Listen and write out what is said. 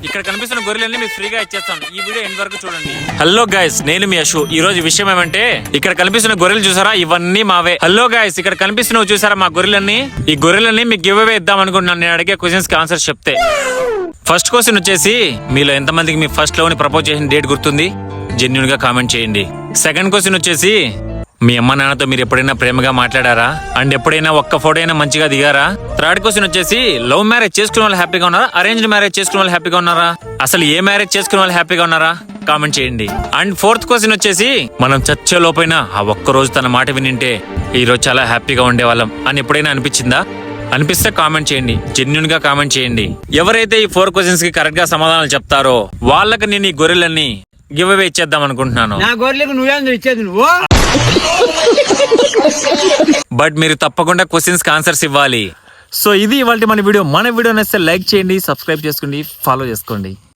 ఇక్కడ కనిపిస్తున్న గొర్రెలన్నీ మీకు ఫ్రీగా ఇచ్చేస్తాను. ఈ వీడియో ఎండ్ వరకు చూడండి. హలో గైస్, నేను మీ యశు. ఈ రోజు విషయం ఏమంటే, ఇక్కడ కనిపిస్తున్న గొర్రెలు చూసారా, ఇవన్నీ మావే. హలో గైస్, ఇక్కడ కనిపిస్తున్నవి చూసారా మా గొర్రెలన్నీ? ఈ గొర్రెలన్నీ మీకు గివ్ అవే ఇద్దాం అనుకుంటున్నాను. నేను అడిగే క్వశ్చన్స్ కి ఆన్సర్ చెప్తే. ఫస్ట్ క్వశ్చన్ వచ్చేసి, మీలో ఎంతమందికి మీ ఫస్ట్ లవ్ ని ప్రపోజ్ చేసిన డేట్ గుర్తుంది? జెన్యూన్ గా కామెంట్ చేయండి. సెకండ్ క్వశ్చన్ వచ్చేసి, మీ అమ్మ నాన్నతో మీరు ఎప్పుడైనా ప్రేమగా మాట్లాడారా? అండ్ ఎప్పుడైనా ఒక్క ఫోటో అయినా మంచిగా దిగారా? థర్డ్ క్వశ్చన్ వచ్చేసి, లవ్ మ్యారేజ్ చేసుకునే వాళ్ళు హ్యాపీగా ఉన్నారా, అరేంజ్డ్ మ్యారేజ్ చేసుకునే వాళ్ళు హ్యాపీగా ఉన్నారా? అసలు ఏ మ్యారేజ్ చేసుకునే వాళ్ళు హ్యాపీగా ఉన్నారా? కామెంట్ చేయండి. అండ్ ఫోర్త్ క్వశ్చన్ వచ్చేసి, మనం చచ్చే లోపైనా ఆ ఒక్క రోజు తన మాట వినింటే ఈ రోజు చాలా హ్యాపీగా ఉండేవాళ్ళం అని ఎప్పుడైనా అనిపించిందా? అనిపిస్తే కామెంట్ చేయండి. జెన్యూన్ గా కామెంట్ చేయండి. ఎవరైతే ఈ 4 క్వశ్చన్స్ కి కరెక్ట్ గా సమాధానాలు చెప్తారో వాళ్ళకి నేను ఈ గొర్రెలన్నీ గివ్ అవే ఇచ్చేద్దాం అనుకుంటున్నాను. నా గొర్రెలకు నువ్వేంద్ర ఇచ్చేది నువ్వు? బట్ మీరు తప్పకుండా క్వశ్చన్స్ కి ఆన్సర్స్ ఇవ్వాలి. సో ఇది ఇవాళ మన వీడియో. మన వీడియో నచ్చితే లైక్ చేయండి, సబ్స్క్రైబ్ చేసుకోండి, ఫాలో చేసుకోండి.